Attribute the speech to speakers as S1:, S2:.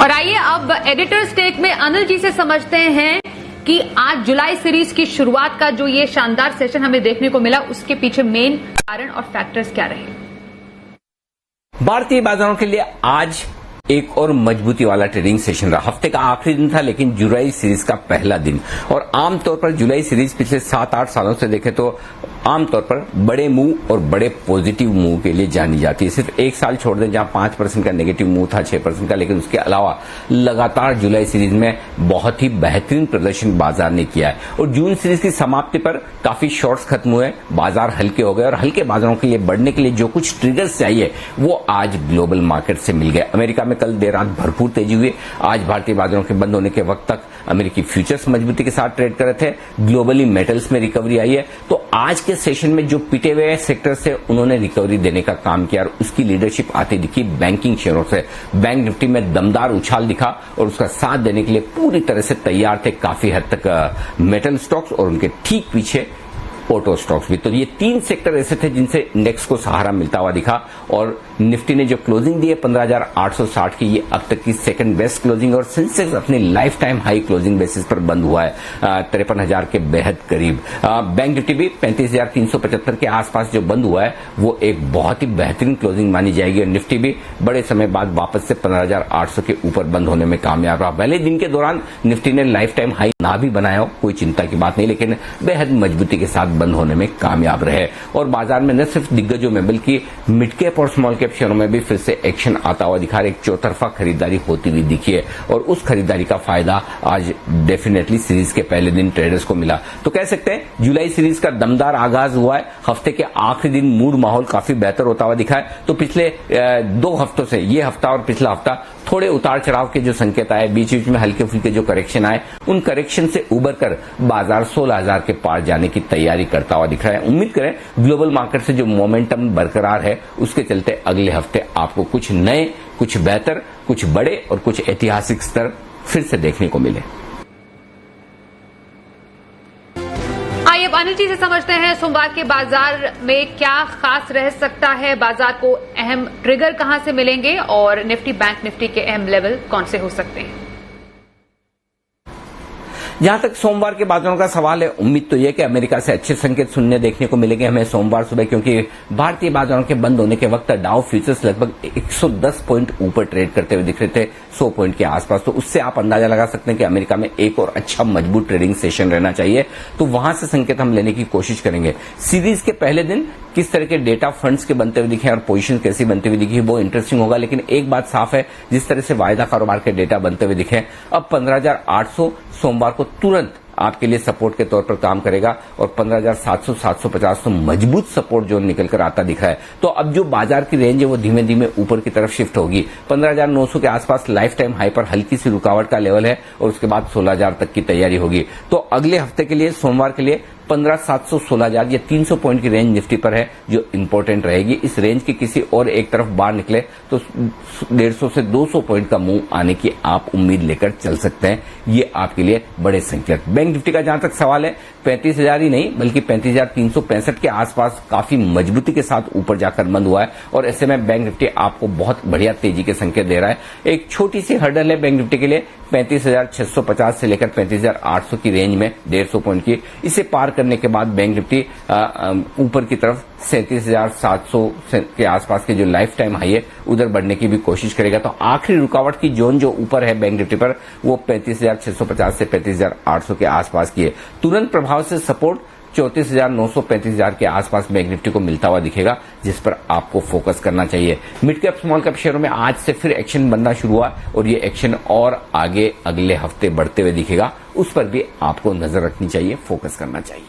S1: और आइए अब एडिटर्स टेक में अनिल जी से समझते हैं कि आज जुलाई सीरीज की शुरुआत का जो ये शानदार सेशन हमें देखने को मिला, उसके पीछे मेन कारण और फैक्टर्स क्या रहे।
S2: भारतीय बाजारों के लिए आज एक और मजबूती वाला ट्रेडिंग सेशन रहा। हफ्ते का आखिरी दिन था, लेकिन जुलाई सीरीज का पहला दिन। और आमतौर पर जुलाई सीरीज पिछले 7-8 सालों से देखें तो आमतौर पर बड़े मूव और बड़े पॉजिटिव मूव के लिए जानी जाती है। सिर्फ एक साल छोड़ दें जहां 5% का नेगेटिव मूव था, 6% का, लेकिन उसके अलावा लगातार जुलाई सीरीज में बहुत ही बेहतरीन प्रदर्शन बाजार ने किया है। और जून सीरीज की समाप्ति पर काफी शॉर्ट्स खत्म हुए, बाजार हल्के हो गए और हल्के बाजारों के लिए बढ़ने के लिए जो कुछ ट्रिगर्स चाहिए वो आज ग्लोबल मार्केट से मिल गए। अमेरिका में कल देर रात भरपूर तेजी हुई। आज भारतीय बाजारों के बंद होने के वक्त तक अमेरिकी फ्यूचर्स मजबूती के साथ ट्रेड कर रहे थे। ग्लोबली मेटल्स में रिकवरी आई है। तो आज के सेशन में जो पिटे हुए सेक्टर से उन्होंने रिकवरी देने का काम किया और उसकी लीडरशिप आती दिखी बैंकिंग शेयरों से। बैंक निफ्टी में दमदार उछाल दिखा और उसका साथ देने के लिए पूरी तरह से तैयार थे काफी हद तक मेटल स्टॉक्स और उनके ठीक पीछे ऑटो स्टॉक्स भी। तो ये 3 सेक्टर ऐसे थे जिनसे इंडेक्स को सहारा मिलता हुआ दिखा। और निफ्टी ने जो क्लोजिंग दी है 15,860 की, ये अब तक की सेकंड बेस्ट क्लोजिंग। और सेंसेक्स अपनी life time high closing basis पर बंद हुआ है 53,000 के बेहद करीब। बैंक निफ्टी भी 35,375 के आसपास जो बंद हुआ है वो एक बहुत ही बेहतरीन क्लोजिंग मानी जाएगी। और निफ्टी भी बड़े समय बाद वापस से 15,800 के ऊपर बंद होने में कामयाब रहा। पहले दिन के दौरान निफ्टी ने लाइफ टाइम हाई ना भी बनाया हो, कोई चिंता की बात नहीं, लेकिन बेहद मजबूती के साथ बंद होने में कामयाब रहे। और बाजार में न सिर्फ दिग्गजों में बल्कि मिड कैप और स्मॉल कैप शेयरों में भी फिर से एक्शन आता हुआ दिखा रहा है। एक चौतरफा खरीदारी होती हुई दिखी है और उस खरीदारी का फायदा आज डेफिनेटली सीरीज के पहले दिन ट्रेडर्स को मिला। तो कह सकते हैं जुलाई सीरीज का दमदार आगाज हुआ है। हफ्ते के आखिरी दिन मूड माहौल काफी बेहतर होता हुआ दिखा है। तो पिछले 2 हफ्तों से, ये हफ्ता और पिछला हफ्ता, थोड़े उतार चढ़ाव के जो संकेत आए, बीच बीच में हल्के फुल्के जो करेक्शन आए, उन करेक्शन से उबर कर बाजार 16,000 के पार जाने की तैयारी करता हुआ दिख रहा है। उम्मीद करें ग्लोबल मार्केट से जो मोमेंटम बरकरार है उसके चलते अगले हफ्ते आपको कुछ नए, कुछ बेहतर, कुछ बड़े और कुछ ऐतिहासिक स्तर फिर से देखने को मिले।
S1: आइए अब अनिल जी से समझते हैं सोमवार के बाजार में क्या खास रह सकता है, बाजार को अहम ट्रिगर कहां से मिलेंगे और निफ्टी बैंक निफ्टी के अहम लेवल कौन से हो सकते हैं।
S2: जहां तक सोमवार के बाजारों का सवाल है, उम्मीद तो यह कि अमेरिका से अच्छे संकेत सुनने देखने को मिलेंगे हमें सोमवार सुबह, क्योंकि भारतीय बाजारों के बंद होने के वक्त डाउ फ्यूचर्स लगभग 110 पॉइंट ऊपर ट्रेड करते हुए दिख रहे थे, 100 पॉइंट के आसपास। तो उससे आप अंदाजा लगा सकते हैं कि अमेरिका में एक और अच्छा मजबूत ट्रेडिंग सेशन रहना चाहिए। तो वहां से संकेत हम लेने की कोशिश करेंगे। सीरीज के पहले दिन किस तरह के डेटा फंड्स के बनते हुए दिखे और पोजीशन कैसी बनती हुई दिखी वो इंटरेस्टिंग होगा। लेकिन एक बात साफ है, जिस तरह से वायदा कारोबार के डेटा बनते हुए दिखे, अब 15,800 सोमवार को तुरंत आपके लिए सपोर्ट के तौर पर काम करेगा और 15,700 750 तो मजबूत सपोर्ट जोन निकल कर आता दिख रहा है। तो अब जो बाजार की रेंज है वो धीमे धीमे ऊपर की तरफ शिफ्ट होगी। 15,900 के आसपास लाइफ टाइम हाई पर हल्की सी रुकावट का लेवल है और उसके बाद 16,000 तक की तैयारी होगी। तो अगले हफ्ते के लिए, सोमवार के लिए 15,700 16,000 या 300 पॉइंट की रेंज निफ्टी पर है जो इंपॉर्टेंट रहेगी। इस रेंज की किसी और एक तरफ बाहर निकले तो 150 से 200 पॉइंट का मूव आने की आप उम्मीद लेकर चल सकते हैं। ये आपके लिए बड़े संकेत। बैंक निफ्टी का जहां तक सवाल है, 35,000 ही नहीं बल्कि 35,365 के आसपास काफी मजबूती के साथ ऊपर जाकर बंद हुआ है। और ऐसे में बैंक निफ्टी आपको बहुत बढ़िया तेजी के संकेत दे रहा है। एक छोटी सी हर्डल है बैंक निफ्टी के लिए 35,650 से लेकर 35,800 की रेंज में 150 पॉइंट की। इसे पार करने के बाद बैंक निफ्टी ऊपर की तरफ 37,700 के आसपास के जो लाइफ टाइम हाई है उधर बढ़ने की भी कोशिश करेगा। तो आखिरी रुकावट की जोन जो ऊपर है बैंक निफ्टी पर वो 35,650 से 35,800 के आसपास की है। तुरंत प्रभाव से सपोर्ट 34,900 35,000 के आसपास बैंक निफ्टी को मिलता हुआ दिखेगा, जिस पर आपको फोकस करना चाहिए। मिड कैप स्मॉल कैप शेयरों में आज से फिर एक्शन बनना शुरू हुआ और ये एक्शन और आगे अगले हफ्ते बढ़ते हुए दिखेगा। उस पर भी आपको नजर रखनी चाहिए, फोकस करना चाहिए।